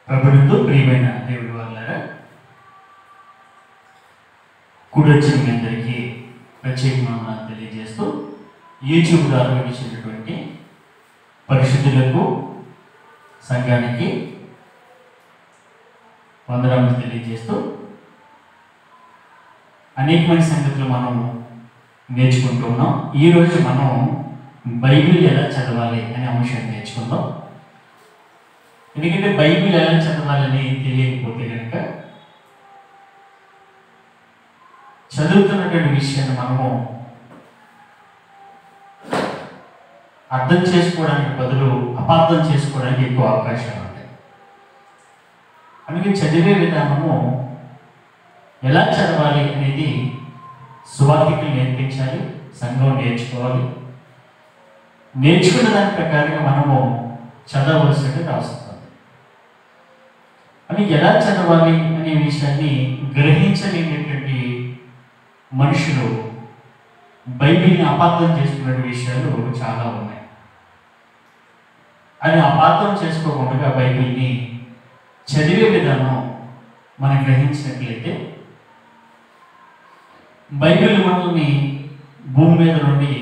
ప్రభునందు ప్రియమైన దేవుడి వాళ్ళారా, కూడొచ్చిన మీ అందరికీ ప్రత్యేకమైన తెలియజేస్తూ యూట్యూబ్ ద్వారా వినిచినటువంటి పరిశుద్ధులకు సంఘానికి వందనాలు తెలియజేస్తూ అనేకమైన సంగతులు మనం నేర్చుకుంటూ ఉన్నాం. ఈరోజు మనం బైబిల్ ఎలా చదవాలి అనే అంశాన్ని నేర్చుకుందాం. ఎందుకంటే బైబిల్ ఎలా చదవాలని తెలియకపోతే కనుక చదువుతున్నటువంటి విషయాన్ని మనము అర్థం చేసుకోవడానికి బదులు అపార్థం చేసుకోవడానికి ఎక్కువ అవకాశాలు ఉంటాయి. అందుకే చదివే విధానము ఎలా చదవాలి అనేది సువార్థికులు నేర్పించాలి, సంఘం నేర్చుకోవాలి. నేర్చుకున్న దాని ప్రకారంగా మనము చదవలసినట్టు రాస్తుంది. అని ఎలా చదవాలి అనే విషయాన్ని గ్రహించలేనటువంటి మనుషులు బైబిల్ని అపార్థం చేసుకునే విషయాలు చాలా ఉన్నాయి. అది అపార్థం చేసుకోకుండా బైబిల్ని చదివే విధానం మనం గ్రహించినట్లయితే బైబిల్ మనల్ని భూమి మీద నుండి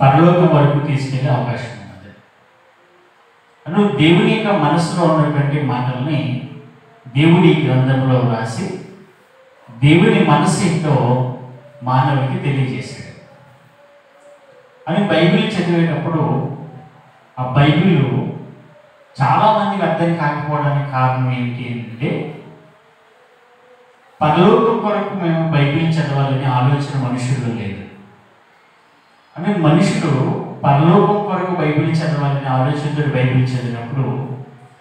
పరలోకం వరకు తీసుకెళ్లే అవకాశం ఉన్నది. అను దేవుని యొక్క మనసులో ఉన్నటువంటి మాటల్ని దేవుడి గ్రంథంలో రాసి దేవుని మనసు ఏంటో మానవుడికి తెలియజేశాడు. అని బైబిల్ చదివేటప్పుడు ఆ బైబిల్ చాలామందికి అర్థం కాకపోవడానికి కారణం ఏంటి అంటే పరలోకం కొరకు మేము బైబిల్ చదవాలనే ఆలోచన మనుషుల్లో లేదు. అంటే మనుషులు పరలోకం కొరకు బైబిల్ చదవాలనే ఆలోచనతో బైబిల్ చదివినప్పుడు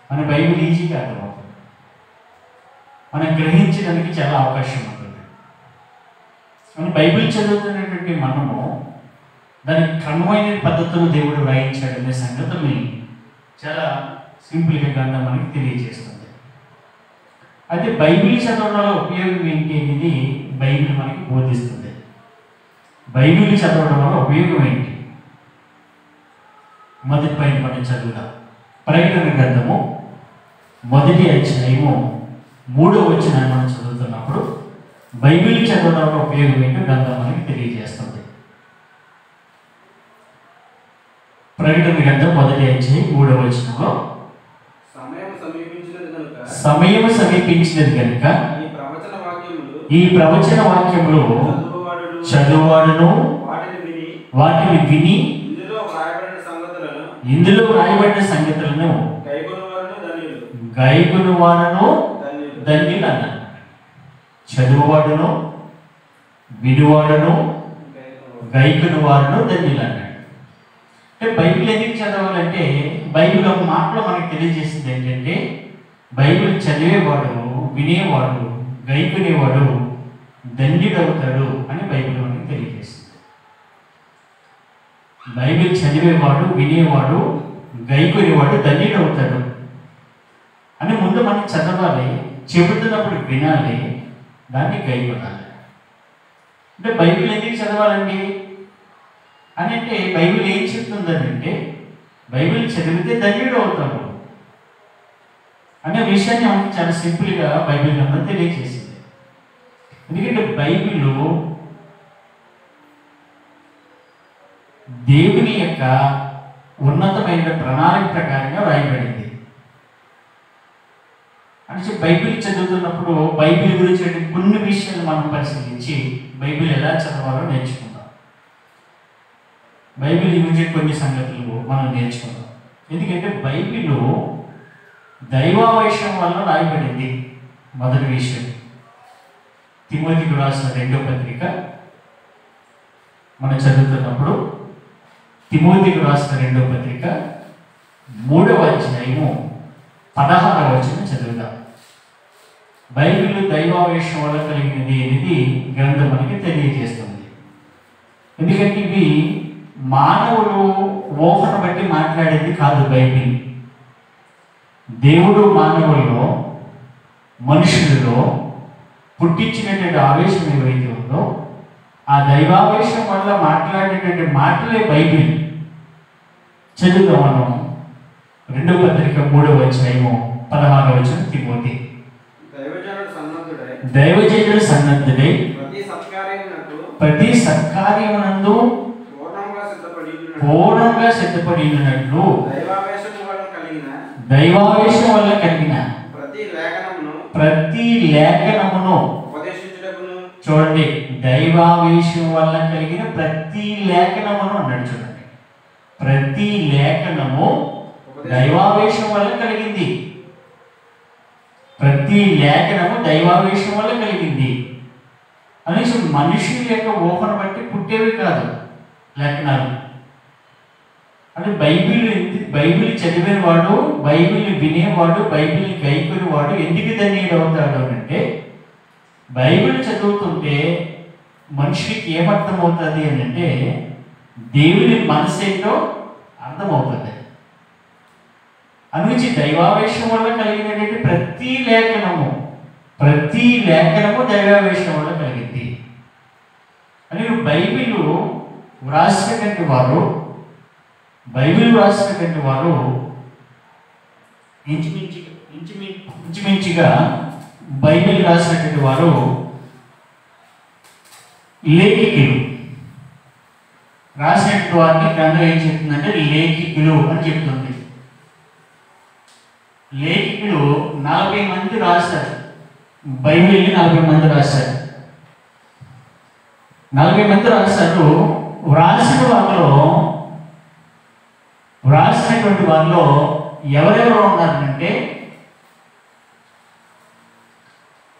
మన బైబిల్ ఈజీగా అర్థమవుతుంది, మనం గ్రహించడానికి చాలా అవకాశం ఉంటుంది. మన బైబిల్ చదువుతున్నటువంటి మనము దానికి క్రమమైన పద్ధతులు దేవుడు వ్రాయించాడనే సంగతిని చాలా సింపుల్గా గ్రంథం మనకి తెలియజేస్తుంది. అయితే బైబిల్ చదవడంలో ఉపయోగం ఏంటి అనేది బైబిల్ మనకి బోధిస్తుంది. బైబిల్ చదవడం వల్ల ఉపయోగం ఏంటి? మొదటి పైన మనం చదువుదాం. ప్రకటన గ్రంథము 1వ అధ్యాయము 3వ వచనాన్ని మనం చదువుతున్నప్పుడు బైబిల్ చదవడం వల్ల ఉపయోగం ఏంటో గ్రంథం మనకి తెలియజేస్తుంది. ప్రకటన గ్రంథం 1వ అధ్యాయం 3వ వచనంలో సమయం సమీపించినది కనుక ఈ ప్రవచన వాక్యములు చదువువాడును వాటిని విని ఇందులో వ్రాయబడిన సంగతులను గైకొను వారును ధన్యులు అన్నారు. చదువువాడును వినువాడును గైకొను వారును ధన్యులు అన్నాడు. అంటే బైబిల్ ఎందుకు చదవాలంటే బైబిల్ ఒక మాటలో మనకు తెలియజేసింది ఏంటంటే బైబిల్ చదివేవాడు, వినేవాడు, గైకునేవాడు ధన్యుడవుతాడు అని బైబిల్ మనకి తెలియజేస్తుంది. బైబిల్ చదివేవాడు, వినేవాడు, గైకునేవాడు ధన్యుడవుతాడు అని ముందు మనం చదవాలి, చెబుతున్నప్పుడు వినాలి, దాన్ని గైకొనాలి. అంటే బైబిల్ ఎందుకు చదవాలండి అని అంటే బైబిల్ ఏం చెప్తుందనంటే బైబిల్ చదివితే ధన్యుడు అవుతాడు అనే విషయాన్ని మనకి చాలా సింపుల్గా బైబిల్ గ్రంథం తెలియజేసింది. ఎందుకంటే బైబిల్లో దేవుని యొక్క ఉన్నతమైన ప్రణాళిక ప్రకారంగా రాయబడింది. అంటే బైబిల్ చదువుతున్నప్పుడు బైబిల్ గురించి కొన్ని విషయాలు మనం పరిశీలించి బైబిల్ ఎలా చదవాలో నేర్చుకుందాం. బైబిల్ గురించి కొన్ని సంగతులు మనం నేర్చుకుందాం. ఎందుకంటే బైబిల్ దైవావేశం వల్ల రాయబడింది. మొదటి విషయం తిమోతికి రాసిన 2వ పత్రిక మనం చదువుతున్నప్పుడు తిమోతికి రాసిన 2వ పత్రిక 3వ అధ్యాయము 16వ వచనం చదువుదాం. బైబిల్ దైవావేశం వల్ల కలిగినది అనేది గ్రంథం మనకి తెలియజేస్తుంది. ఎందుకంటే ఇవి మానవుడు ఊహను బట్టి మాట్లాడేది కాదు. బైబిల్ దేవుడు మానవుల్లో మనుషులలో పుట్టించినటువంటి ఆవేశం ఏవైతే ఉందో ఆ దైవావేశం వల్ల మాట్లాడేటువంటి మాటలే బైబిల్. చదువుతాం మనం రెండో పత్రిక 3వ అధ్యాయము 16వ వచనం తిమోతి. దైవజనుడు సన్నద్ధుడై ప్రతి సత్కార్యమునందు పూర్ణంగా సిద్ధపడి ఉన్నట్లు దైవావేశం వల్ల కలిగిన ప్రతి లేఖనమును చూడండి, దైవావేశం వల్ల కలిగిన ప్రతి లేఖనమును అన్నాడు. చూడండి, ప్రతి లేఖనము దైవావేశం వల్ల కలిగింది. ప్రతి లేఖనము దైవావేశం వల్ల కలిగింది అనేసి మనుషుల యొక్క ఊహను బట్టి పుట్టేవి కాదు లేఖనాలు. అంటే బైబిల్ చదివిన వాడు, బైబిల్ వినేవాడు, బైబిల్ గైకొనేవాడు ఎందుకు ధన్యుడు అవుతాడు అంటే, బైబిల్ చదువుతుంటే మనిషికి ఏమర్థమవుతుంది అని అంటే దేవుని మనసు ఏంటో అర్థమవుతుంది. అందుచి దైవావేశం వల్ల కలిగినటువంటి ప్రతి లేఖనము దైవావేశం వల్ల కలిగింది అని బైబిల్ వ్రాసినటువంటి వారు ఇంచుమించుగా బైబిల్ రాసినటువంటి వారు లేఖికులు. రాసినటువంటి వారిని గ్రంథం ఏం చెప్తుందంటే లేఖికులు అని చెప్తుంది. లేఖికులు 40 మంది రాశారు. బైబిల్ని 40 మంది రాశారు. 40 మంది రాశారు. వ్రాసినటువంటి వారిలో ఎవరెవరు ఉన్నారంటే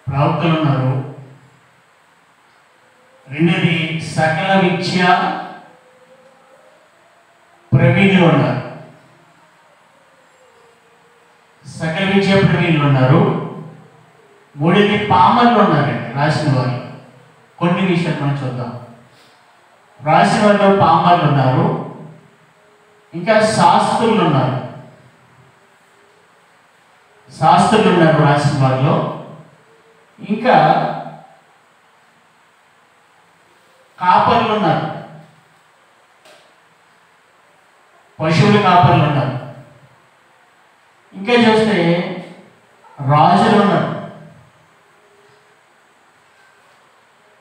ప్రవక్తలు ఉన్నారు. రెండోది సకల విద్య ప్రవీణులు ఉన్నారు. మూడోది పామర్లు ఉన్నారండి రాసిన వారు. కొన్ని విషయాలు మనం చూద్దాం. రాసిన వారిలో పామర్లు ఉన్నారు, ఇంకా శాస్త్రులు ఉన్నారు రాసిన వారిలో. ఇంకా కాపర్లు ఉన్నారు, పశువుల కాపర్లు ఉన్నారు. ఇంకా చూస్తే రాజులు ఉన్నారు.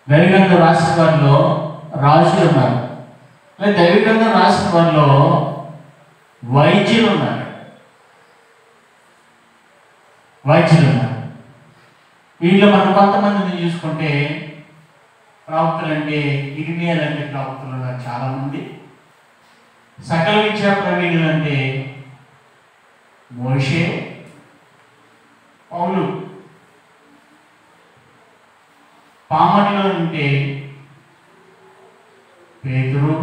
దైవగ్రంథం రాసిన వారిలో రాజులు ఉన్నారు. దైవగ్రంథం రాసిన వారిలో వైద్యులు ఉన్నారు. వీళ్ళు మనం కొంతమందిని చూసుకుంటే ప్రవక్తలు అంటే ఇర్మియాలు అంటే ప్రవక్తలు ఉన్నారు చాలామంది. సకల విద్యా ప్రవీణులు అంటే మోషే, పౌలు. పామర్లు అంటే పేతురు,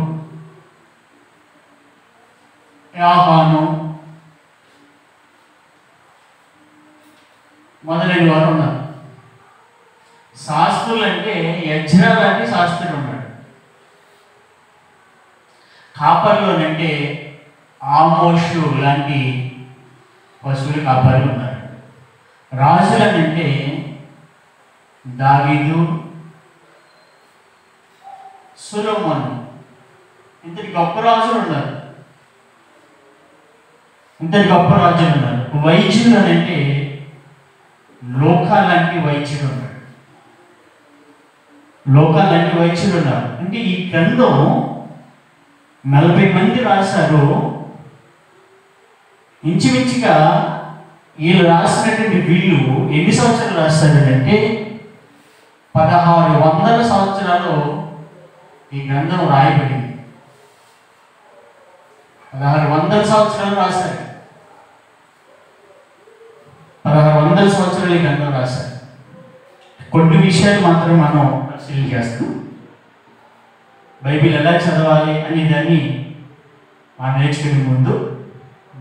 యోహాను మొదలైన వారు ఉన్నారు. శాస్త్రులు అంటే యజ్రా లాంటి శాస్త్రులు ఉన్నాడు. కాపర్లోనంటే ఆమోషు లాంటి పశువులు కాపర్లు ఉన్నారు. రాజులనంటే దావీదు, సొలొమోను, ఇంతటి గొప్ప రాజులు ఉన్నారు. వైద్యులు అని అంటే లోకాలాంటి వైద్యులు ఉన్నారు. అంటే ఈ గ్రంథం 40 మంది రాశారు. ఇంచుమించుగా వీళ్ళు రాసినటువంటి వీళ్ళు ఎన్ని సంవత్సరాలు రాస్తారంటే 1600 సంవత్సరాలు ఈ గ్రంథం రాయబడింది. 1600 సంవత్సరాలు రాశారు. 1600 సంవత్సరాలు ఈ గ్రంథం రాశారు. కొన్ని విషయాలు మాత్రం మనం పరిశీలన చేస్తాం. బైబిల్ ఎలా చదవాలి అనే దాన్ని మనం నేర్చుకునే ముందు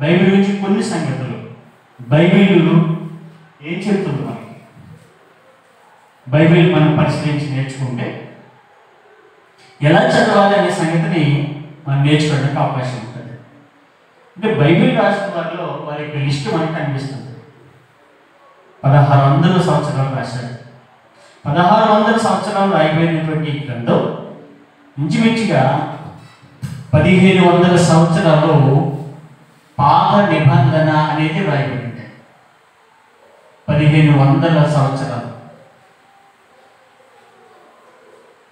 బైబిల్ గురించి కొన్ని సంగతులు, బైబిల్ ఏం చెప్తుంది మనకి, బైబిల్ మనం పరిశీలించి నేర్చుకుంటే ఎలా చదవాలి అనే సంగతిని మనం నేర్చుకోవడానికి అవకాశం ఉంటుంది. అంటే బైబిల్ రాసిన వారిలో వారి యొక్క లిస్టు మనకు కనిపిస్తుంది. 1600 సంవత్సరాలు రాశారు. 1600 సంవత్సరాలు అయిపోయినటువంటి గ్రంథం ఇంచుమించుగా 1500 సంవత్సరాలు పాత నిబంధన అనేది రాయబడింది. 1500 సంవత్సరాలు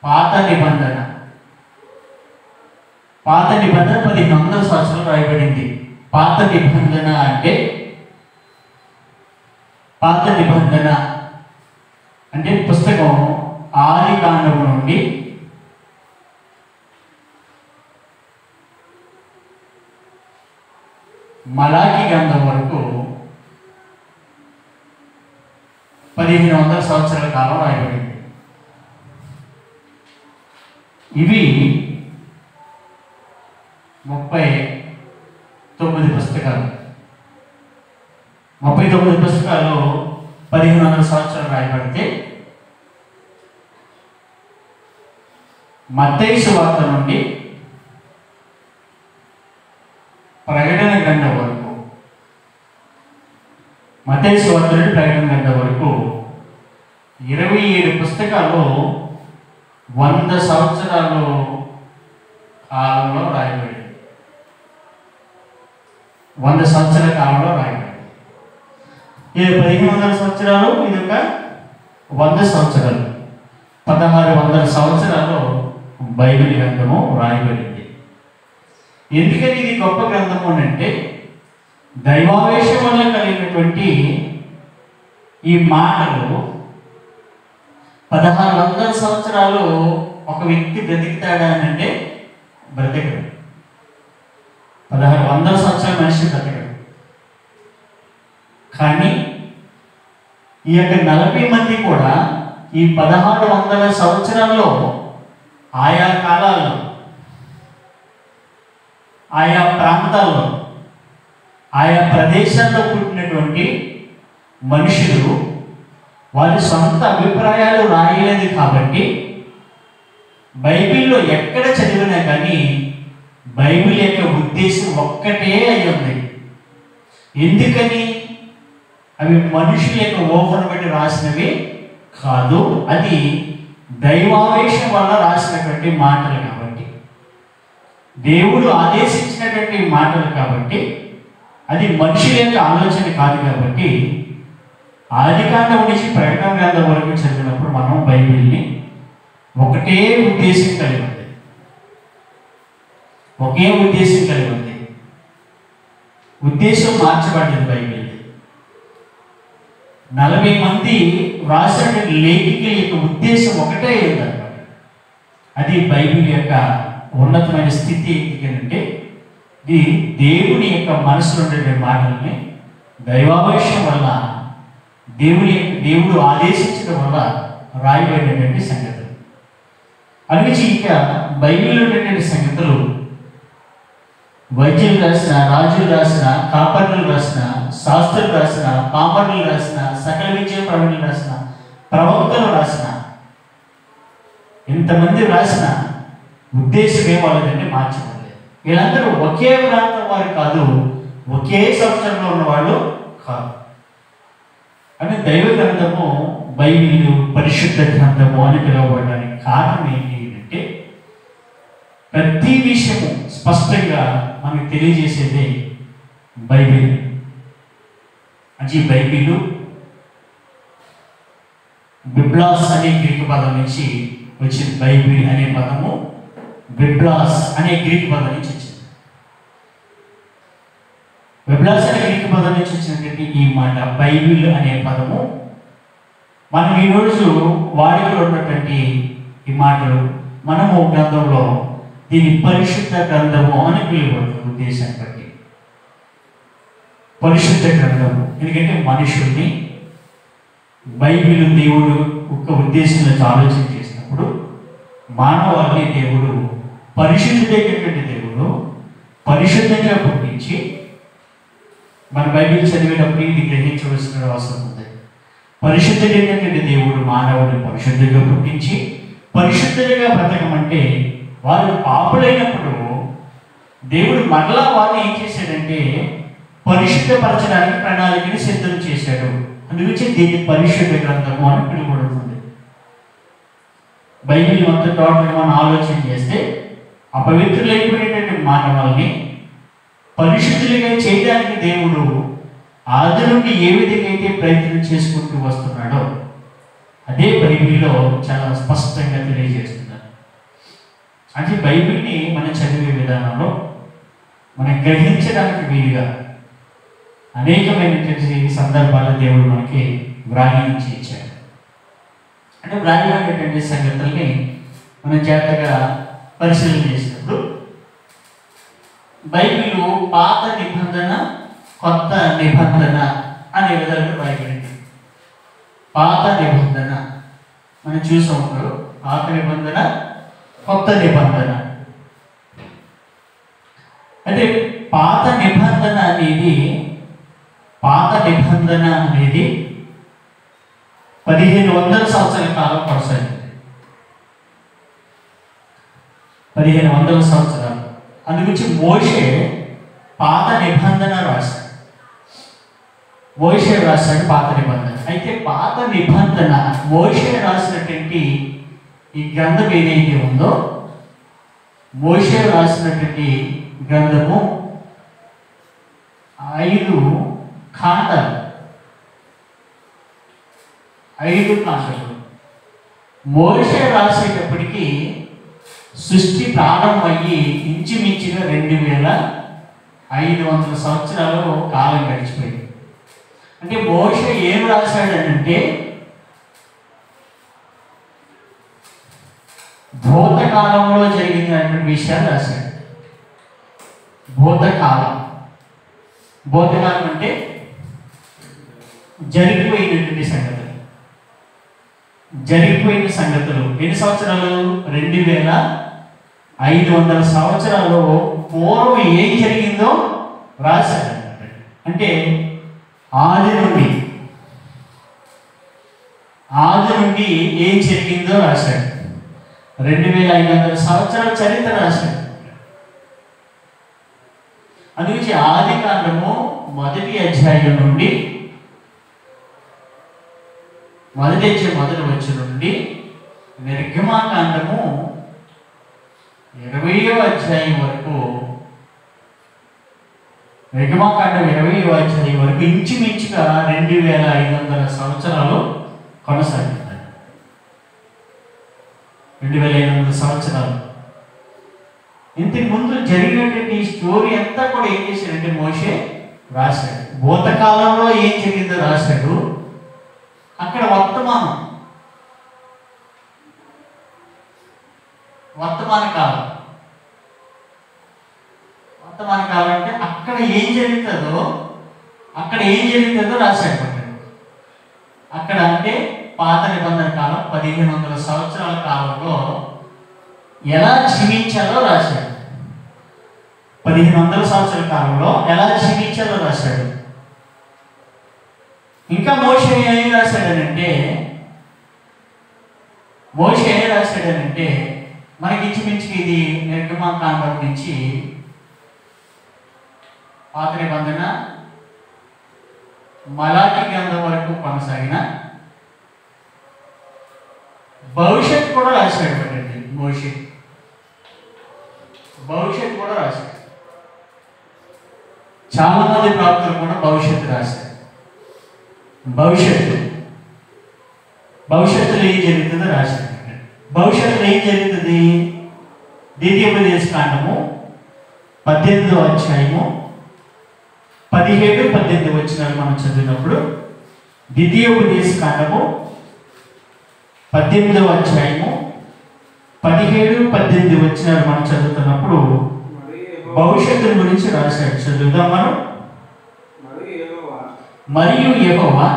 పాత నిబంధన 1500 సంవత్సరాలు రాయబడింది. పాత నిబంధన అంటే పుస్తకం ఆదికాండము నుండి మలాకి గ్రంథం వరకు 1500 సంవత్సరాల కాలం రాయబడింది. ఇవి 39 పుస్తకాలు. 39 పుస్తకాలు 1500 సంవత్సరాలు రాయబడితే మత్తయి సువార్త నుండి ప్రకటన గ్రంథం వరకు, మత్తయి సువార్త నుండి ప్రకటన గ్రంథం వరకు 27 పుస్తకాలు 100 సంవత్సరాలు కాలంలో రాయబడింది. 100 సంవత్సరాల కాలంలో రాయబడింది. ఇది 1500 సంవత్సరాలు, ఇది ఒక 100 సంవత్సరాలు. 1600 సంవత్సరాలు బైబిల్ గ్రంథము రాయబడింది. ఎందుకని ఇది గొప్ప గ్రంథము అంటే దైవావేశం వల్ల కలిగినటువంటి ఈ మాటలు 1600 సంవత్సరాలు ఒక వ్యక్తి బ్రతికితాడా అని అంటే బ్రతకడు. 1600 సంవత్సరాల మనిషి బ్రతకడు. కానీ ఈ యొక్క 40 మంది కూడా ఈ 1600 సంవత్సరాల్లో ఆయా కాలాల్లో, ఆయా ప్రాంతాల్లో, ఆయా ప్రదేశాల్లో పుట్టినటువంటి మనుషులు వారి సొంత అభిప్రాయాలు రాయలేదు. కాబట్టి బైబిల్లో ఎక్కడ చదివినా కానీ బైబిల్ యొక్క ఉద్దేశం ఒక్కటే అయి ఉంది. ఎందుకని? అవి మనుషుల యొక్క ఊహను బట్టి రాసినవి కాదు, అది దైవావేశం వల్ల రాసినటువంటి మాటలు కాబట్టి, దేవుడు ఆదేశించినటువంటి మాటలు కాబట్టి, అది మనుషుల యొక్క ఆలోచన కాదు. కాబట్టి ఆదికాండం నుంచి ప్రకటన గ్రంథం వరకు చదివినప్పుడు మనం బైబిల్ని ఒకటే ఉద్దేశం కలిగి ఉంది, ఒకే ఉద్దేశం కలిగి ఉంది. ఉద్దేశం మార్చబడింది. బైబిల్ 40 మంది రాసిన లేఖికుల యొక్క ఉద్దేశం ఒకటే ఉందన్నమాట. అది బైబిల్ యొక్క ఉన్నతమైన స్థితి. ఎందుకంటే ఇది దేవుని యొక్క మనసులో ఉండే మాటల్ని దైవావేశం వల్ల, దేవుడు ఆదేశించడం వల్ల రాయబడినటువంటి సంగతులు. అనిపించి ఇక బైబిల్లో ఉండేటువంటి సంగతులు వైద్యులు రాసిన, రాజులు రాసిన, కాపర్లు రాసిన, శాస్త్రులు రాసిన, పామరులు రాసిన, సకల విద్య ప్రవీణులు రాసిన, ప్రవక్తలు రాసిన, ఇంతమంది రాసిన ఉద్దేశం ఏమవుతుందంటే మార్చబడలేదు. వీళ్ళందరూ ఒకే ప్రాంతం వారు కాదు, ఒకే సంవత్సరంలో ఉన్నవాళ్ళు కాదు. అంటే దైవ గ్రంథము, బైబిల్ పరిశుద్ధ గ్రంథము అని పిలువబడడానికి కారణం ఏంటి అంటే ప్రతి విషయము స్పష్టంగా మనకు తెలియజేసేదే బైబిల్. అంటే ఈ బైబిల్ బిబ్లాస్ అనే గ్రీకు పదం నుంచి వచ్చింది. బైబిల్ అనే పదము బిబ్లాస్ అనే గ్రీకు పదం నుంచి వచ్చింది. బిబ్లాస్ అనే గ్రీకు పదం నుంచి వచ్చినటువంటి ఈ మాట బైబిల్ అనే పదము మనం ఈరోజు వాడికలో ఉన్నటువంటి ఈ మాటలు మనము గ్రంథంలో దీని పరిశుద్ధ గ్రంథము అని పిలువబడుతుంది. ఉద్దేశాన్ని బట్టి పరిశుద్ధ గ్రంథము, ఎందుకంటే మనుషుల్ని బైబిల్ దేవుడు ఒక ఉద్దేశంలో ఆలోచన చేసినప్పుడు మానవాళిని దేవుడు పరిశుద్ధమైనటువంటి దేవుడు పరిశుద్ధంగా పుట్టించి, మన బైబిల్ చదివేటప్పుడు ఇది గ్రహించవలసిన అవసరం ఉంది. పరిశుద్ధమైనటువంటి దేవుడు మానవుడిని పరిశుద్ధంగా పుట్టించి పరిశుద్ధంగా బ్రతకమంటే వారు పాపులైనప్పుడు దేవుడు మరలా వారిని ఏం చేశాడంటే పరిశుద్ధపరచడానికి ప్రణాళికని సిద్ధం చేశాడు. అందుగురించి దీన్ని పరిశుద్ధ గ్రంథము అని పిలువబడుతుంది. బైబిల్ మొత్తం టోటల్గా మనం ఆలోచన చేస్తే అపవిత్రులైపోయినటువంటి మానవాళ్ళని పరిశుద్ధులుగా చేయడానికి దేవుడు ఆది నుండి ఏ విధంగా అయితే ప్రయత్నం చేసుకుంటూ వస్తున్నాడో అదే బైబిల్లో చాలా స్పష్టంగా తెలియజేస్తున్నారు. అంటే బైబిల్ని మనం చదివే విధానంలో మనం గ్రహించడానికి వీలుగా అనేకమైనటువంటి సందర్భాల్లో దేవుడు మనకి వ్రాయించి ఇచ్చాడు. అంటే వ్రాయబడినటువంటి సంగతుల్ని మనం జాగ్రత్తగా పరిశీలన చేసినప్పుడు బైబిల్ పాత నిబంధన కొత్త నిబంధన అనే విధంగా వ్రాయబడింది. పాత నిబంధన మనం చూసాము, పాత నిబంధన కొత్త నిబంధన. అంటే పాత నిబంధన అనేది 1500 సంవత్సరాల కాలం కొనసాగింది. 1500 సంవత్సరాలు. అందుగురించి మోషే పాత నిబంధన రాశాడు. మోషే రాశాడు పాత నిబంధన. అయితే పాత నిబంధన మోషే రాసినటువంటి ఈ గ్రంథం ఏదైతే ఉందో, మోషే రాసినటువంటి గ్రంథము 5 ఖండాలు. 5 ఖండాలు. మోషే రాసేటప్పటికీ సృష్టి ప్రారంభమయ్యి ఇంచుమించుగా 2500 సంవత్సరాలు కాలం గడిచిపోయింది. అంటే మోషే ఏం రాశాడంటే భూతకాలంలో జరిగినటువంటి విషయాలు రాశాడు. భూతకాలం అంటే జరిగిపోయినటువంటి సంగతులు. జరిగిపోయిన సంగతులు ఎన్ని సంవత్సరాలు? 2500 సంవత్సరాలు పూర్వం ఏం జరిగిందో రాశాడు. అంటే ఆది నుండి ఏం జరిగిందో రాశాడు. 2500 సంవత్సరాల చరిత్ర రాశాడు. అందుగురించి ఆది కాండము 1వ అధ్యాయం నుండి మొదటి వచనం నుండి నిర్గమాకాండము 20వ అధ్యాయం వరకు, నిర్గమాకాండం 20వ అధ్యాయం వరకు ఇంచుమించుగా 2500 సంవత్సరాలు కొనసాగుతాయి. 2500 సంవత్సరాలు. ఇంతకు ముందు జరిగినటువంటి ఈ స్టోరీ అంతా కూడా ఏం చేశాడంటే మోషే రాశాడు. భూతకాలంలో ఏం జరిగిందో రాశాడు. అక్కడ వర్తమాన కాలం అంటే అక్కడ ఏం జరుగుతుందో రాశాడు. అక్కడ అంటే పాత నిబంధన కాలం 1500 సంవత్సరాల కాలంలో ఎలా జీవించాలో రాశాడు. 1500 సంవత్సరాల కాలంలో ఎలా జీవించాలో రాశాడు. ఇంకా మోషే ఏం రాశాడనంటే మనకి ఇంచుమించుకి ఇది నిర్గమాకాండం నుంచి పాత నిబంధన మలాకి గ్రంథం వరకు కొనసాగిన భవిష్యత్తు కూడా రాశాడు. మోషే భవిష్యత్తు కూడా రాశాడు. చాలా మంది ప్రవక్తలు కూడా భవిష్యత్తు రాశారు. భవిష్యత్తులో ఏం జరుగుతుందో రాశాడు. భవిష్యత్తులో ఏం జరుగుతుంది? ద్వితీయోపదేశకాండము 18వ అధ్యాయము 17-18 వచనాలు మనం చదివినప్పుడు, ద్వితీయోపదేశకాండము 18వ అధ్యాయము 17-18 వచనాలు మనం చదువుతున్నప్పుడు భవిష్యత్తు గురించి రాశాడు. చదువుదాం మనం. మరియు యెహోవా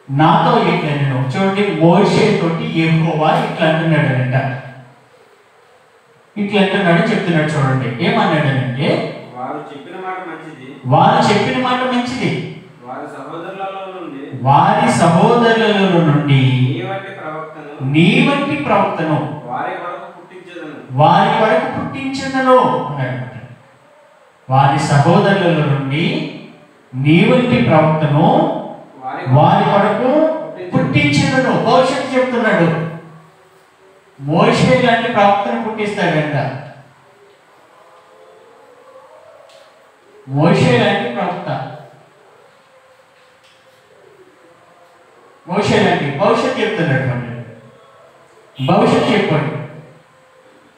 నాతో ఇట్లా నేను చూడండి, మోషే తోటి యెహోవా ఇట్లా అంటున్నాడనంట. ఇట్లా అంటున్నాడు, చెప్తున్నాడు. చూడండి ఏమన్నాడనంటే, వారు చెప్పిన మాట మంచిది, వారి సహోదరులలో నుండి నీ వంటి ప్రవక్తను వారి వరకు పుట్టించదను అన్నాడు. వారి సహోదరుల నుండి నీ వంటి ప్రవక్తను వారి వరకు పుట్టించదను. భవిష్యత్తు చెప్తున్నాడు. మోషే లాంటి ప్రవక్తను పుట్టిస్తాడంట. మోషే లాంటి ప్రవక్త, మోషే లాంటి భవిష్యత్తు చెప్తున్నటువంటి భవిష్యత్తు చెప్పండి.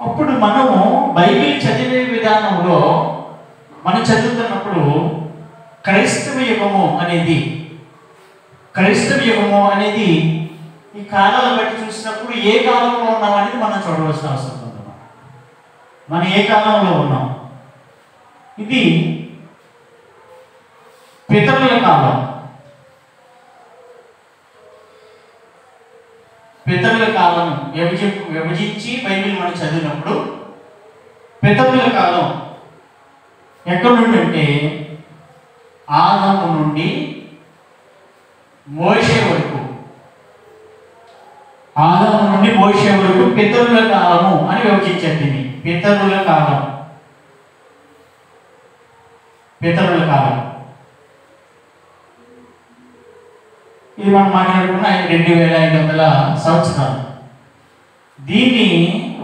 అప్పుడు మనము బైబిల్ చదివే విధానంలో మనం చదువుతున్నప్పుడు క్రైస్తవ యుగము అనేది ఈ కాలాలను బట్టి చూసినప్పుడు ఏ కాలంలో ఉన్నాం అనేది మనం చూడవలసిన అవసరం ఉంది. మనం ఏ కాలంలో ఉన్నాం? ఇది పితరుల కాలం. పితరుల కాలం విభజించి బైబిల్ మనం చదివినప్పుడు పితరుల కాలం ఎక్కడి నుండి అంటే ఆదాము నుండి మోషే వరకు, ఆదాము నుండి మోషే వరకు పితరుల కాలము అని విభజించారు. దీన్ని పితరుల కాలం, పితరుల కాలం. ఇది మనం మాట్లాడుకున్న 2500 సంవత్సరాలు. దీన్ని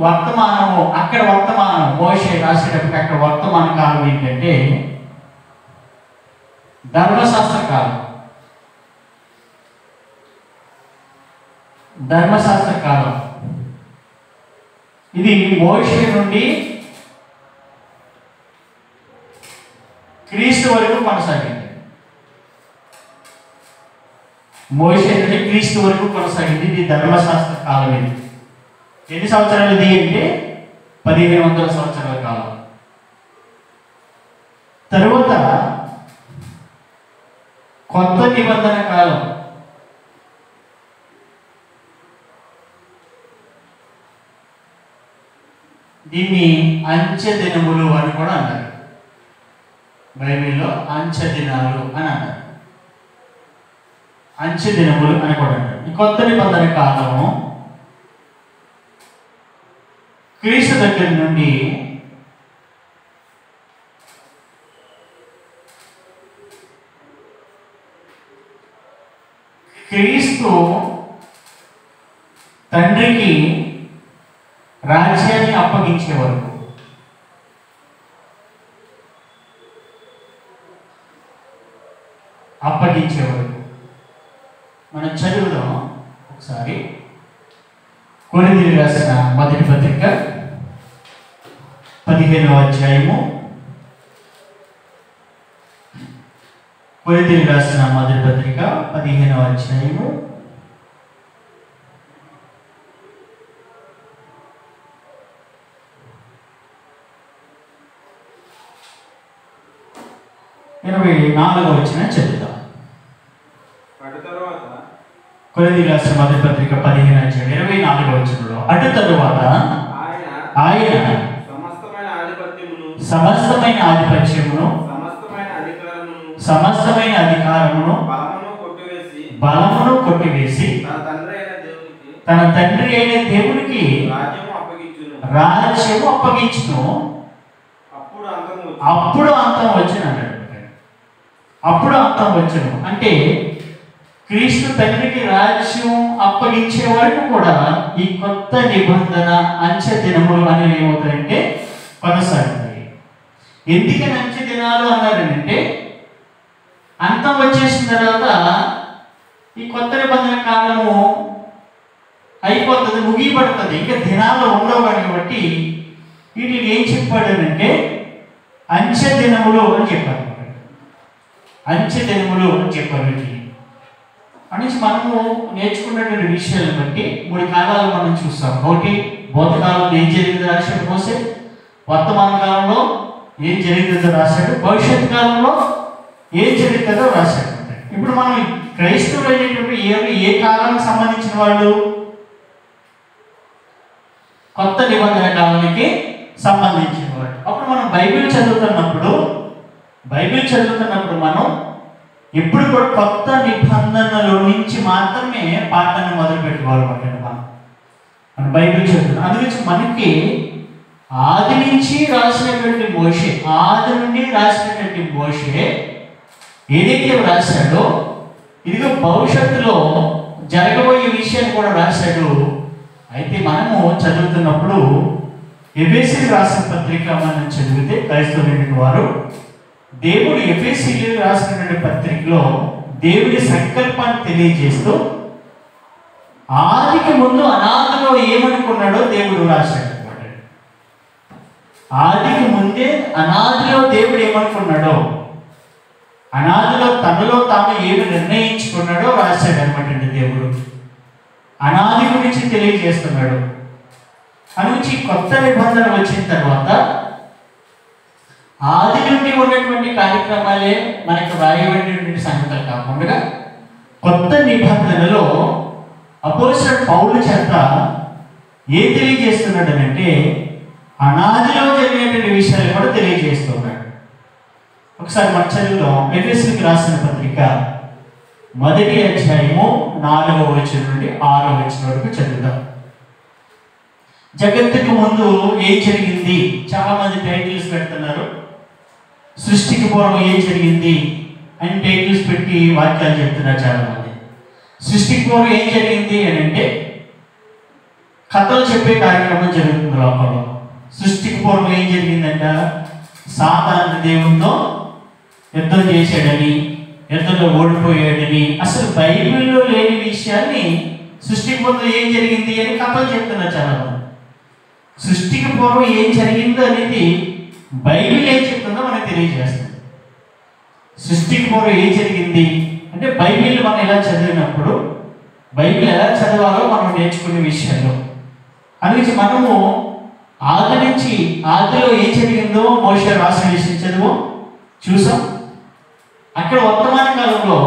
వర్తమానము, అక్కడ వర్తమానం మోషే రాసేటప్పుడు అక్కడ వర్తమాన కాలం ఏంటంటే ధర్మశాస్త్ర కాలం. ధర్మశాస్త్ర కాలం ఇది మోషే నుండి క్రీస్తు వరకు కొనసాగింది. మోషే నుండి క్రీస్తు వరకు కొనసాగింది. ఇది ధర్మశాస్త్ర కాలం. ఇది ఎన్ని సంవత్సరాలు ఇది అంటే 1500 సంవత్సరాల కాలం. తరువాత కొత్త నిబంధన కాలం. దీన్ని అంచె దినములు అని కూడా అన్నారు. బైబిల్లో అంచె దినాలు అని అన్నారు. అంచె దినములు అని కూడా అన్నారు. ఈ కొత్త నిబంధన కాలము క్రీస్తు దగ్గర నుండి క్రీస్తు తండ్రికి రాజ్యాన్ని అప్పగించే వరకు, మనం చదువుదాం ఒకసారి. కొరింథీయులకు రాసిన మొదటి పత్రిక 15వ అధ్యాయము. కొరింథీయులకు రాసిన మొదటి పత్రిక 15వ అధ్యాయము 24వ వచనం చదువుదాం. కొరింథీయులకు రాసిన మొదటి పత్రిక 15వ అధ్యాయం 24వ వచనంలో, అటు తరువాత ఆయన సమస్తమైన ఆధిపత్యమును సమస్తమైన అధికారమును బలమును కొట్టివేసి తన తండ్రి అయిన దేవునికి రాజ్యము అప్పగించును. అప్పుడు అంతం వచ్చినాడు. అప్పుడు అంతం వచ్చును అంటే క్రీస్తు తండ్రికి రాజ్యం అప్పగించే వరకు కూడా ఈ కొత్త నిబంధన అంచె దినములు అనేవి ఏమవుతాయంటే కొనసాగుతాయి. ఎందుకని అంచె దినాలు అన్నారంటే అంతం వచ్చేసిన తర్వాత ఈ కొత్త నిబంధన కాలము అయిపోతుంది, ముగిపడుతుంది, ఇంకా దినాలు ఉండవు. కాబట్టి వీటిని ఏం చెప్పాడనంటే అంచె దినములు అని చెప్పారు. అంచె దినములు అని చెప్పారు. వీటిని అనేసి మనము నేర్చుకున్నటువంటి విషయాలను బట్టి 3 కాలాలు మనం చూస్తాం. ఒకటి భూతకాలంలో ఏం జరిగిందో రాశాడు మోసే, వర్తమాన కాలంలో ఏం జరిగిందో రాశాడు, భవిష్యత్ కాలంలో ఏం జరుగుతుందో రాశాడు. ఇప్పుడు మనం క్రైస్తవులు అనేటువంటి ఏ కాలానికి సంబంధించిన వాళ్ళు? కొత్త నిబంధన కాలానికి సంబంధించిన వాడు. అప్పుడు మనం బైబిల్ చదువుతున్నప్పుడు మనం ఎప్పుడు కూడా కొత్త నిబంధనలో నుంచి మాత్రమే పాఠాన్ని మొదలు పెట్టుకోవాలన్నమాట. మన బైబిల్ చదువుతున్నాం. అందుగురించి మనకి ఆది నుంచి రాసినటువంటి మోషే, ఆది నుండి రాసినటువంటి మోషే ఏదైతే రాశాడో ఇదిగో భవిష్యత్తులో జరగబోయే విషయాన్ని కూడా రాశాడు. అయితే మనము చదువుతున్నప్పుడు ఎఫెసీయులకు రాసిన పత్రిక మనం చదివితే క్రైస్తవులైన వారు దేవుడు ఎఫెసీయులకు రాసినటువంటి పత్రికలో దేవుడి సంకల్పాన్ని తెలియజేస్తూ ఆదికి ముందు అనాదిలో ఏమనుకున్నాడో దేవుడు రాశాడు. ఆదికి ముందే అనాదిలో దేవుడు ఏమనుకున్నాడో, అనాదిలో తనలో తాను ఏమి నిర్ణయించుకున్నాడో రాశాడు అనమాట దేవుడు. అనాది గురించి తెలియజేస్తున్నాడు. అనుంచి కొత్త నిబంధన వచ్చిన తర్వాత ఆది నుండి ఉన్నటువంటి కార్యక్రమాలే మనకు రాయబడినటువంటి సంగతులు కాకుండా కొత్త నిబంధనలో అపోస్తలుడు పౌలు చేత ఏం తెలియజేస్తున్నాడు అంటే అనాదిలో జరిగినటువంటి విషయాలు కూడా తెలియజేస్తున్నాడు. ఒకసారి మన చదువులో ఎఫెసీయులకు రాసిన పత్రిక 1వ అధ్యాయము 4వ వచనం నుండి 6వ వచనం వరకు చదువుదాం. జగత్తుకు ముందు ఏం జరిగింది? చాలా మంది టైటిల్స్ పెడుతున్నారు. సృష్టికి పూర్వం ఏం జరిగింది అని టైటిల్స్ పెట్టి వాక్యాలు చెప్తున్నారు చాలా మంది. సృష్టికి పూర్వం ఏం జరిగింది అని అంటే కథలు చెప్పే కార్యక్రమం జరుగుతుంది లోకంలో. సృష్టికి పూర్వం ఏం జరిగిందంట? సాతాను దేవునితో యుద్ధం చేశాడని, యుద్ధంలో ఓడిపోయాడని, అసలు బైబిల్లో లేని విషయాన్ని సృష్టికి పూర్వం ఏం జరిగింది అని కథలు చెప్తున్నారు చాలా మంది. సృష్టికి పూర్వం ఏం జరిగిందో అనేది బైబిల్ ఏం చెప్తుందో మనకు తెలియజేస్తుంది. సృష్టికి పూర్వం ఏం జరిగింది అంటే బైబిల్ మనం ఎలా చదివినప్పుడు బైబిల్ ఎలా చదవాలో మనం నేర్చుకునే విషయాలు. అందుకే మనము ఆది నుంచి ఆదిలో ఏం జరిగిందో మోషే రాసిన విషయం చదువు చూసాం. అక్కడ వర్తమాన కాలంలో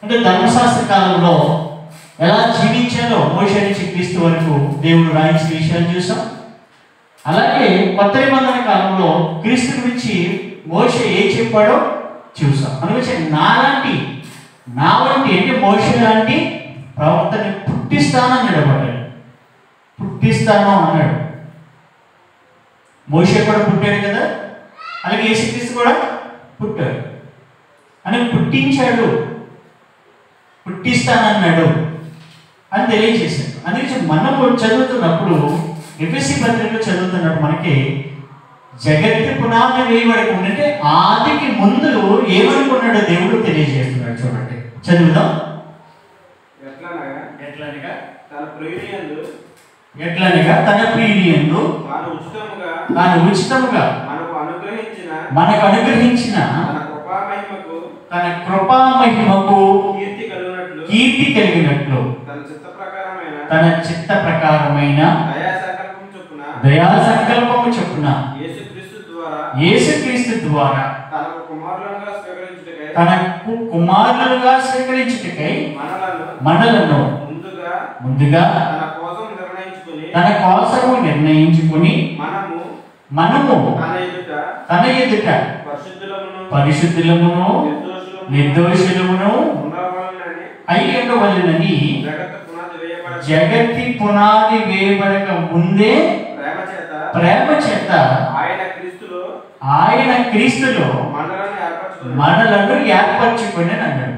అంటే ధర్మశాస్త్ర కాలంలో ఎలా జీవించాలో మోషే నుంచి క్రీస్తు వరకు దేవుడు రాయించిన విషయాలు చూసాం. అలాగే కొత్త నిబంధన కాలంలో క్రీస్తు గురించి మోషే ఏం చెప్పాడో చూసాం. అందుకే నా వంటి అంటే మోషే లాంటి ప్రవర్తన పుట్టిస్తానని నిలబడ్డాడు. పుట్టిస్తాను అన్నాడు. మోషే కూడా పుట్టాడు కదా, అలాగే యేసుక్రీస్తు కూడా పుట్టాడు అని పుట్టించాడు, పుట్టిస్తానన్నాడు అని తెలియజేశాడు. అందుకే మనము చదువుతున్నప్పుడు ఎఫెసీ పత్రికలో చదువుతున్నప్పుడు మనకి జగత్తు పునాది వేయబడక అంటే ఆదికి ముందు ఏమనుకున్నాడో దేవుడు తెలియజేస్తున్నాడు. చూడండి, చదువుదాం. ఎట్లనగా తన ప్రియునియందు తాను ఉచితముగా మనకు అనుగ్రహించిన తన కృపా మహిమకు కీర్తి కలిగినట్లు తన చిత్త ప్రకారమైన దయా సంకల్పము చొప్పున యేసుక్రీస్తు ద్వారా తనకు కుమారులుగా స్వీకరించుటకై మనలను ముందుగా తన కోసము నిర్ణయించుకుని మనము తన ఎదుట పరిశుద్ధులమును నిర్దోషులమును అయి ఉండవలెనని జగత్తి పునాది వేయబడక ముందే ప్రేమ చేత ఆయన క్రీస్తులో మనలను ఏర్పరచుకొని అన్నాడు.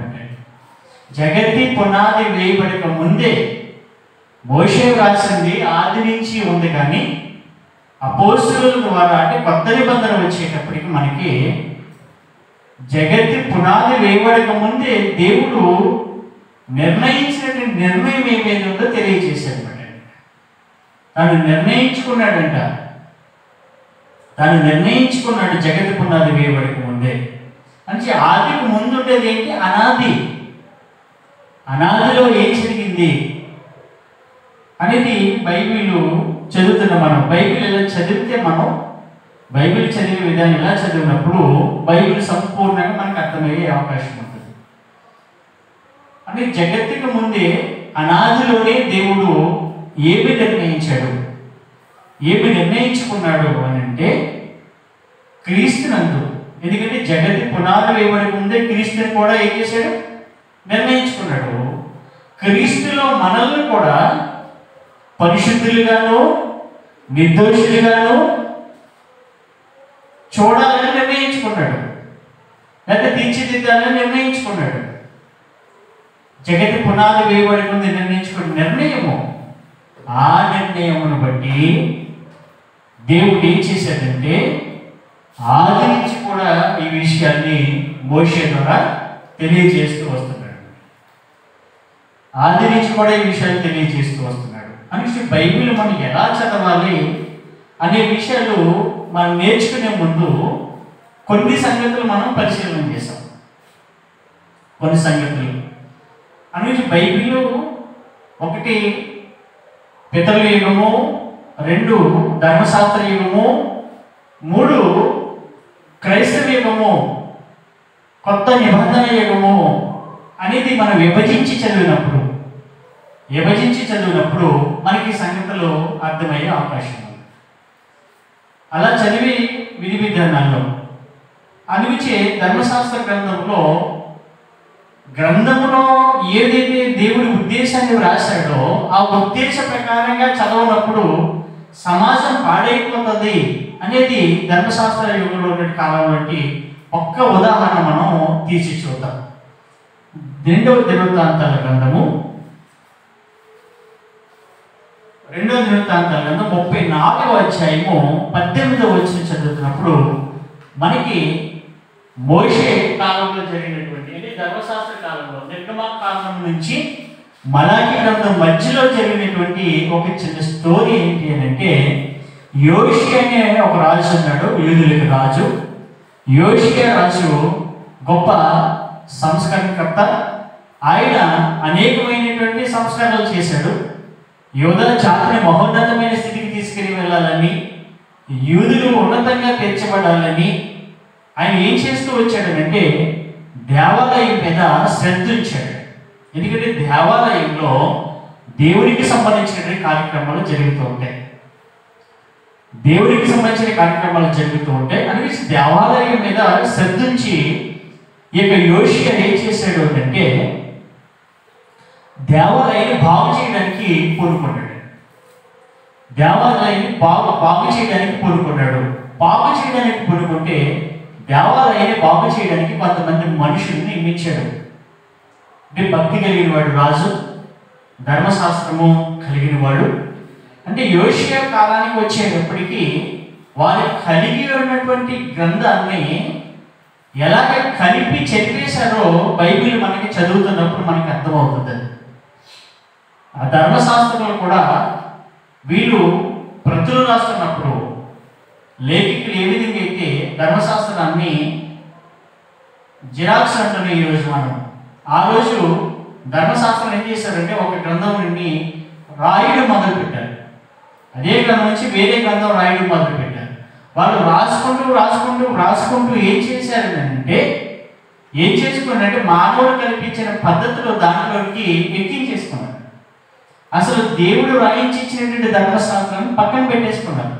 జగత్తి పునాది వేయబడక ముందే మోషే రాసింది ఆది నుంచి ఉంది, కానీ అపోస్తలుల ద్వారా అంటే కొత్త నిబంధన వచ్చేటప్పటికి మనకి జగత్తి పునాది వేయబడక ముందే దేవుడు నిర్ణయించినటువంటి నిర్ణయం ఏమేది ఉందో తెలియజేశాడు. తాను నిర్ణయించుకున్నాడంట, తాను నిర్ణయించుకున్నాడు జగత్తు పునాది వేయబడక ముందే. అంటే ఆదికి ముందు ఉండేది ఏంటి? అనాది. అనాదిలో ఏం జరిగింది అనేది బైబిల్ చదువుతున్నాం. మనం బైబిల్ ఎలా చదివితే మనం బైబిల్ చదివే విధానం ఎలా చదివినప్పుడు బైబిల్ సంపూర్ణంగా మనకు అర్థమయ్యే అవకాశం ఉంటుంది. అంటే జగత్తుకు ముందే అనాదిలోనే దేవుడు ఏమి నిర్ణయించాడు, ఏమి నిర్ణయించుకున్నాడు అని అంటే క్రీస్తునందు. ఎందుకంటే జగత్తు పునాది వేయబడి ముందే క్రీస్తుని కూడా ఏం చేశాడు? నిర్ణయించుకున్నాడు. క్రీస్తులో మనల్ని కూడా పరిశుద్ధులుగాను నిర్దోషులుగాను చూడాలని నిర్ణయించుకున్నాడు, లేదా తీర్చిదిద్దాలని నిర్ణయించుకున్నాడు. జగతి పునాది వేయబడి ముందు నిర్ణయించుకున్న నిర్ణయము, ఆ నిర్ణయమును బట్టి దేవుడు ఏం చేశాడంటే ఆది నుంచి కూడా ఈ విషయాన్ని మోషే ద్వారా తెలియజేస్తూ వస్తున్నాడు. ఆది నుంచి కూడా ఈ విషయాన్ని తెలియజేస్తూ వస్తున్నాడు. అనేసి బైబిల్ మనం ఎలా చదవాలి అనే విషయాలు మనం నేర్చుకునే ముందు కొన్ని సంగతులు మనం పరిశీలన చేసాం. కొన్ని సంగతులు అనేసి బైబిల్ ఒకటి పితరుల యుగము, 2 ధర్మశాస్త్ర యుగము, 3 క్రైస్తవ యుగము, కొత్త నిబంధన యుగము అనేది మనం విభజించి చదివినప్పుడు మనకి సంగతులు అర్థమయ్యే అవకాశం ఉంది. అలా చదివి విధి విధానాల్లో అనిపించే ధర్మశాస్త్ర గ్రంథములో ఏదైతే దేవుడి ఉద్దేశాన్ని వ్రాశాడో ఆ ఉద్దేశ ప్రకారంగా చదవనప్పుడు సమాజం పాడైపోతుంది అనేది ధర్మశాస్త్ర యుగంలో ఉన్న కాలం వంటి ఒక్క ఉదాహరణ మనం తీసి చూద్దాం. 2వ దినవృత్తాంతాల గ్రంథము 34వ అధ్యాయము 18వ వచనం చదువుతున్నప్పుడు మనకి మోషే కాలంలో జరిగినటువంటి అంటే ధర్మశాస్త్ర కాలంలో నిర్గమకాండం నుంచి మలాకి గ్రంథం మధ్యలో జరిగినటువంటి ఒక చిన్న స్టోరీ ఏంటి అని అంటే, యోషియా అనే ఒక రాజు ఉన్నాడు, యూదులకు రాజు. యోషియా రాజు గొప్ప సంస్కరణకర్త. ఆయన అనేకమైనటువంటి సంస్కరణలు చేశాడు. యూదా జాతిని మహోన్నతమైన స్థితికి తీసుకుని వెళ్ళాలని, యూదులు ఉన్నతంగా తీర్చబడాలని ఆయన ఏం చేస్తూ వచ్చాడనంటే దేవాలయం మీద శ్రద్ధ ఉంచాడు. ఎందుకంటే దేవాలయంలో దేవునికి సంబంధించిన కార్యక్రమాలు జరుగుతూ ఉంటాయి. అనిపించి దేవాలయం మీద శ్రద్ధ ఉంచి ఇక యోషియా ఏం చేశాడు అంటే దేవాలయాన్ని బాగు చేయడానికి పూనుకున్నాడు. బాగు చేయడానికి పూనుకుంటే దేవాలయాన్ని బాగు చేయడానికి కొంతమంది మనుషుల్ని నియమించాడు. అంటే భక్తి కలిగిన వాడు రాజు, ధర్మశాస్త్రము కలిగిన వాడు. అంటే యోషియా కాలానికి వచ్చేటప్పటికీ వారు కలిగి ఉన్నటువంటి గ్రంథాన్ని ఎలాగ కలిపి చదివేశారో బైబిల్ మనకి చదువుతున్నప్పుడు మనకి అర్థమవుతుంది. ఆ ధర్మశాస్త్రంలో కూడా వీళ్ళు ప్రతులు రాస్తున్నప్పుడు లేఖికులు ఏ విధంగా అయితే ధర్మశాస్త్రాన్ని జిరాక్స్ అంటున్నాయి ఈరోజు మనం, ఆ రోజు ధర్మశాస్త్రం ఏం చేశారంటే ఒక గ్రంథం నుండి రాయడం మొదలుపెట్టారు. అదే గ్రంథం నుంచి వేరే గ్రంథం రాయడం మొదలుపెట్టారు. వాళ్ళు రాసుకుంటూ ఏం చేసుకున్నారంటే మానవుడు కల్పించిన పద్ధతిలో దాంట్లోకి ఎక్కించేసుకున్నారు. అసలు దేవుడు రాయించి ఇచ్చినటువంటి ధర్మశాస్త్రాన్ని పక్కన పెట్టేసుకున్నారు.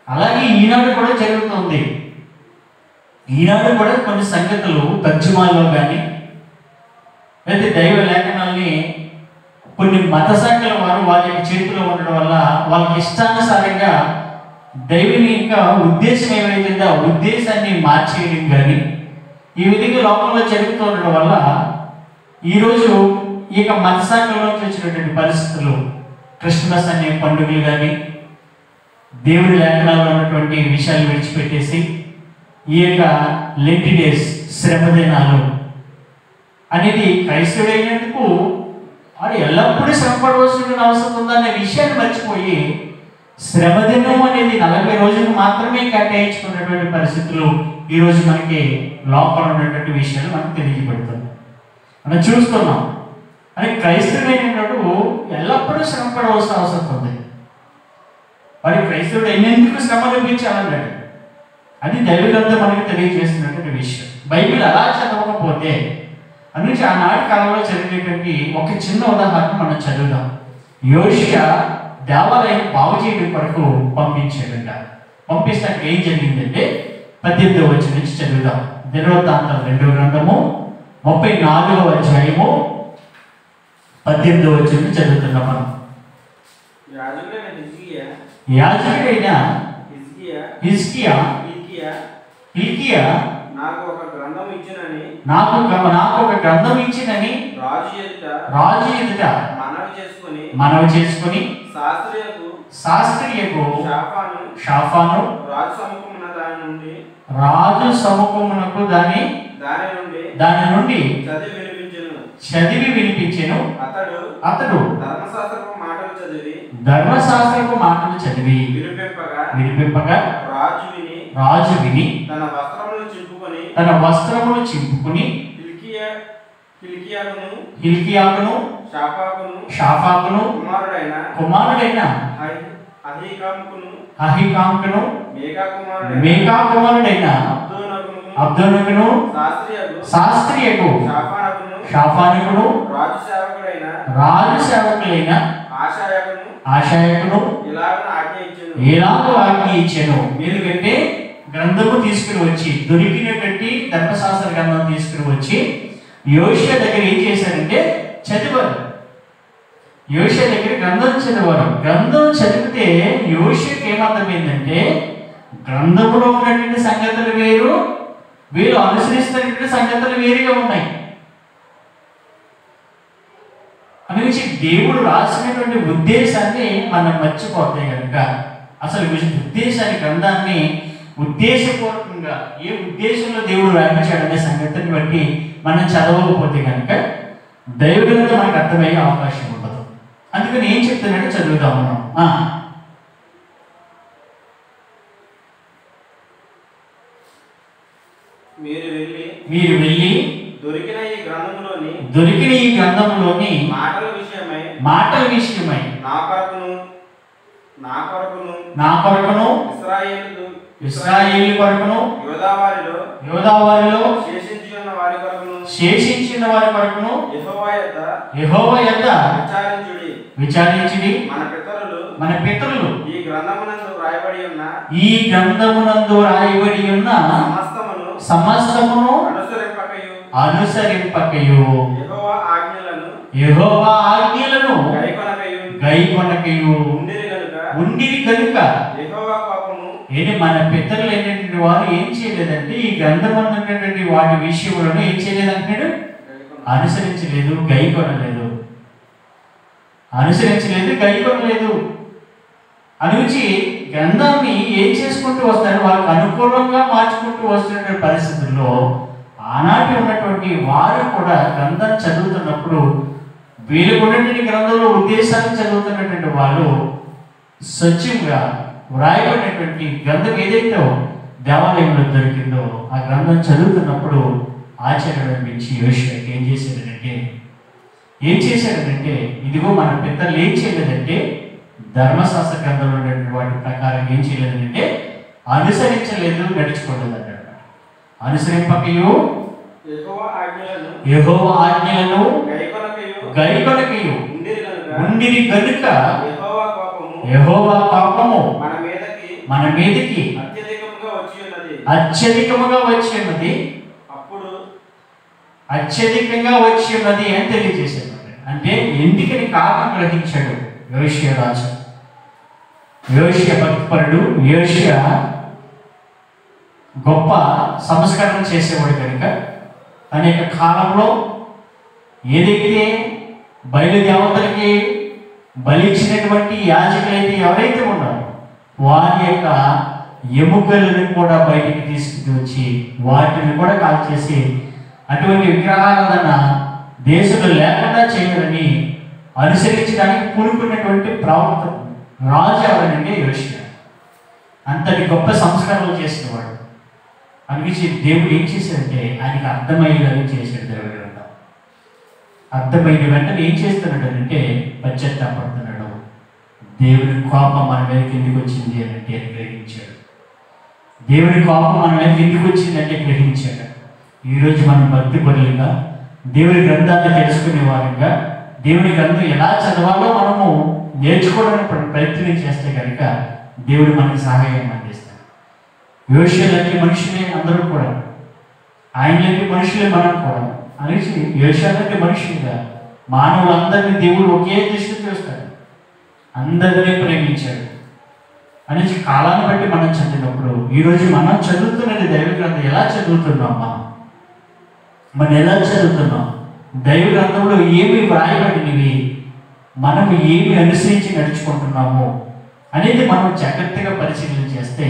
అలాగే ఈనాడు కూడా జరుగుతుంది. ఈనాడు కూడా కొన్ని సంగతులు తర్జుమాల్లో కానీ లేదా దైవ లేఖనాల్ని కొన్ని మత శాఖల వారు వాళ్ళ చేతిలో ఉండడం వల్ల వాళ్ళకి ఇష్టానుసారంగా దైవుని ఇంకా ఉద్దేశం ఏమైతుందో ఆ ఉద్దేశాన్ని మార్చేయడం కానీ ఈ విధంగా లోకంలో జరుగుతూ ఉండడం వల్ల ఈరోజు ఇక మత శాఖలోకి వచ్చినటువంటి పరిస్థితులు, క్రిస్మస్ అనే పండుగలు కానీ దేవుడి లేఖనాల్లో ఉన్నటువంటి విషయాలు విడిచిపెట్టేసి ఈ యొక్క లెంటి డేస్, శ్రమ దినాలు అనేది క్రైస్తవుడైనందుకు వాడు ఎల్లప్పుడూ శ్రమపడవలసిన అవసరం ఉందనే విషయాన్ని మర్చిపోయి శ్రమదినం అనేది 40 రోజులు మాత్రమే కేటాయించుకున్నటువంటి పరిస్థితులు ఈరోజు మనకి లోపల ఉన్నటువంటి విషయాలు మనకు తెలియజేయబడుతుంది. మనం చూస్తున్నాం. అని క్రైస్తవుడైనప్పుడు ఎల్లప్పుడూ శ్రమపడవలసిన అవసరం ఉంది. వారి క్రైస్తవుడు ఎన్నెందుకు శ్రమ అనిపించాలన్నాడు. అది దైవ గ్రంథం మనకి తెలియజేస్తున్నటువంటి విషయం. బైబిల్ అలా చదవకపోతే అందుకే ఆనాటి కాలంలో చదివేటువంటి ఒక చిన్న ఉదాహరణ మనం చదువుదాం. యోషియా దేవాలయం బాగు చేయడం కొరకు పంపించాడంట. పంపిస్తే అక్కడ ఏం జరిగిందంటే 18వ వచనం నుంచి చదువుదాం. దినవృత్తాంతాల 2వ గ్రంథము 34వ అధ్యాయము 18వ వచనం నుంచి చదువుతున్నాం మనం. యాజకుడైన హిజ్కియా నాకు ఒక గ్రంథం ఇచ్చినని రాజు ఎదుట మనవి చేసుకుని శాస్త్రియకు షాఫాను రాజు సముఖమునకు దాని నుండి చదివి వినిపించెను. అతడు ధర్మశాస్త్రపు మాటలు చదివి వినిపింపగా రాజు విని తన వస్త్రములు చింపుకుని హిల్కియాకును షాఫాకును కుమారుడైన అహికాముకును మేకా కుమారుడైన అబ్దోనుకును శాస్త్రియకు షాఫానుకును రాజు సేవకులైన ఆశాయకును ఎలాగో ఆజ్ఞ ఇచ్చెను. ఎందుకంటే గ్రంథము తీసుకుని వచ్చి దొరికినటువంటి ధర్మశాస్త్ర గ్రంథం తీసుకుని వచ్చి యోషియా దగ్గర ఏం చేశారంటే చదివారు. యోషియా దగ్గర గ్రంథం చదివారు. గ్రంథం చదివితే యోషియాకి ఏమర్థమైందంటే గ్రంథంలో ఉన్నటువంటి సంగతులు వేరు, వీళ్ళు అనుసరిస్తున్నటువంటి సంగతులు వేరుగా ఉన్నాయి. అందుకే దేవుడు రాసినటువంటి ఉద్దేశాన్ని మనం మర్చిపోతే కనుక, అసలు ఉద్దేశాన్ని గ్రంథాన్ని ఉద్దేశపూర్వకంగా ఏ ఉద్దేశంలో దేవుడు రాయించాడనే సంగతిని బట్టి మనం చదవకపోతే కనుక దైవగ్రంథం మనకు అర్థమయ్యే అవకాశం ఉండదు. అందుకని ఏం చెప్తున్నాడో చదువుతాం మనం. మీరు వెళ్ళి దొరికిన ఈ గ్రంథంలోని మాటల విషయమై నా కొరకును ఇశ్రాయేలు కొరకును యోధావారిలో శేషించిన వారి కొరకును యెహోవా యొద్ద విచారించుడి. మన పితరులు ఈ గ్రంథమునందు రాయబడి ఉన్న సమస్తమును అనుసరింపకయు యెహోవా ఆజ్ఞలను గైకొనకయు ఉండిరి కనుక ఏంటి మన పితరులు అయినటువంటి వారు ఏం చేయలేదంటే ఈ గ్రంథం అన్నటువంటి వాటి విషయంలో ఏం చేయలేదంటాడు, అనుసరించలేదు, గైకొనలేదు. అనుచి గ్రంథాన్ని ఏం చేసుకుంటూ వస్తారు, వాళ్ళకి అనుకూలంగా మార్చుకుంటూ వస్తున్న పరిస్థితుల్లో ఆనాటి ఉన్నటువంటి వారు కూడా గ్రంథాన్ని చదువుతున్నప్పుడు వీళ్ళకు ఉన్నటువంటి గ్రంథంలో ఉద్దేశాన్ని చదువుతున్నటువంటి వాళ్ళు సత్యంగా వ్రాయబడినటువంటి గ్రంథం ఏదైతే దేవాలయంలో దొరికిందో ఆ గ్రంథం చదువుతున్నప్పుడు ఆశ్చర్యం అనిపించి యోషియాకి ఏం చేశాడంటే ఇదిగో మన పెద్దలు ఏం చేయలేదంటే ధర్మశాస్త్ర గ్రంథంలో ఉన్నటువంటి వాటి ప్రకారం ఏం చేయలేదంటే అనుసరించలేదు, నడుచుకోలేదు అన్నమాట. అనుసరింపకయు యెహోవా ఆజ్ఞలను గైకొనకయు ఉండిరి గనుక యెహోవా కోపము మన మీదకి అత్యధికంగా వచ్చి ఉన్నది అని తెలియజేశాడు. అంటే ఎందుకని కారణం గ్రహించాడు యోషియా రాజు. యోషియా భక్తిపరుడు, యోషియా గొప్ప సంస్కరణ చేసేవాడు కనుక అనేక కాలంలో ఏదైతే బయలుదేవతలకి బలి ఇచ్చినటువంటి యాజకులైతే ఎవరైతే ఉన్నారో వారి యొక్క ఎముకలను కూడా బయటికి తీసుకుని వచ్చి వాటిని కూడా కాల్చేసి అటువంటి విగ్రహారాధన దేశంలో లేకుండా చేయాలని అనుసరించడానికి పూనుకున్నటువంటి ప్రవర్తన రాజు ఎవరంటే యోషియా. అంతటి గొప్ప సంస్కరణలు చేసినవాడు. అనిపించి దేవుడు ఏం చేశాడంటే ఆయనకి అర్థమయ్యేలాగా చేశాడు. దేవుడు అర్థమైన వెంటనే ఏం చేస్తున్నాడు అంటే పశ్చాత్తాపడుతున్నాడు. దేవుని కోపం మన మీదకి ఎందుకు వచ్చింది అని అంటే గ్రహించాడు. దేవుని కోపం మన మీదకి ఎందుకు వచ్చిందంటే గ్రహించాడు. ఈరోజు మనం భక్తి పరులుగా దేవుని గ్రంథాన్ని తెలుసుకునే వారంగా దేవుని గ్రంథం ఎలా చదవాలో మనము నేర్చుకోవడానికి ప్రయత్నం చేస్తే కనుక దేవుడు మనకి సహాయం అందిస్తాడు. యోషియా లాంటి మనుషులే అందరూ కూడా, ఆయన లాంటి మనుషులే మనం కూడా అనేసి యోషియా లాంటి మనుషులుగా మానవులందరినీ దేవుడు ఒకే దృష్టి చూస్తాడు, అందరినీ ప్రేమించాడు అనేసి కాలాన్ని బట్టి మనం చదివినప్పుడు ఈరోజు మనం చదువుతున్నది దైవ గ్రంథం ఎలా చదువుతున్నాం, మనం ఎలా చదువుతున్నాం, దైవ గ్రంథంలో ఏమి వ్రాయబడినవి, మనము ఏమి అనుసరించి నడుచుకుంటున్నాము అనేది మనం జాగ్రత్తగా పరిశీలన చేస్తే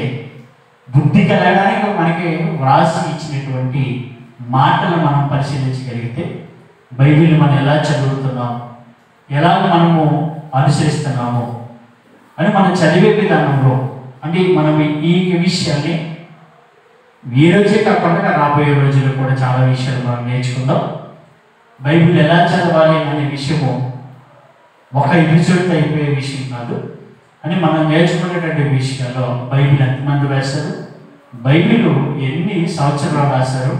బుద్ధి కలగడానికి మనకి వ్రాసి ఇచ్చినటువంటి మాటలు మనం పరిశీలించగలిగితే బైబిల్ మనం ఎలా చదువుతున్నాం, ఎలా మనము అనుసరిస్తున్నాము అని మనం చదివే విధానంలో అంటే మనం ఈ విషయాన్ని ఈ రోజే కాకుండా రాబోయే రోజుల్లో కూడా చాలా విషయాలు మనం నేర్చుకుందాం. బైబిల్ ఎలా చదవాలి అనే విషయము ఒక ఎపిసోడ్తో అయిపోయే విషయం కాదు అని మనం నేర్చుకునేటువంటి విషయాల్లో బైబిల్ ఎంతమంది రాశారు, బైబిల్ ఎన్ని సంవత్సరాలు రాశారు,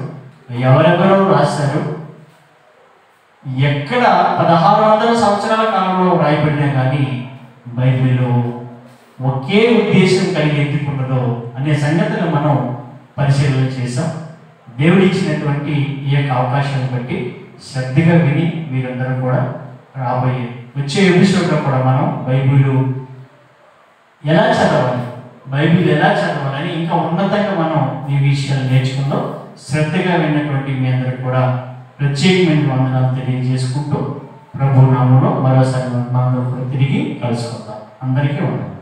ఎవరెవరో రాశారు, ఎక్కడ 1600 సంవత్సరాల కాలంలో రాయబడినా కానీ బైబిల్ ఒకే ఉద్దేశం కలిగి ఎందుకున్నదో అనే సంగతులు మనం పరిశీలన చేసాం. దేవుడు ఇచ్చినటువంటి ఈ యొక్క అవకాశాన్ని బట్టి శ్రద్ధగా విని మీరందరూ కూడా రాబోయే వచ్చే ఎపిసోడ్లో కూడా మనం బైబిల్ ఎలా చదవాలి, బైబిల్ ఎలా చదవాలని ఇంకా ఉన్నతంగా మనం ఈ విషయాలు నేర్చుకుందాం. శ్రద్ధగా విన్నటువంటి మీ అందరికి కూడా ప్రత్యేకమైన వందనాలు తెలియజేసుకుంటూ ప్రభు నామంలో మరోసారి మనం తిరిగి కలుసుకుందాం. అందరికీ వందనాలు.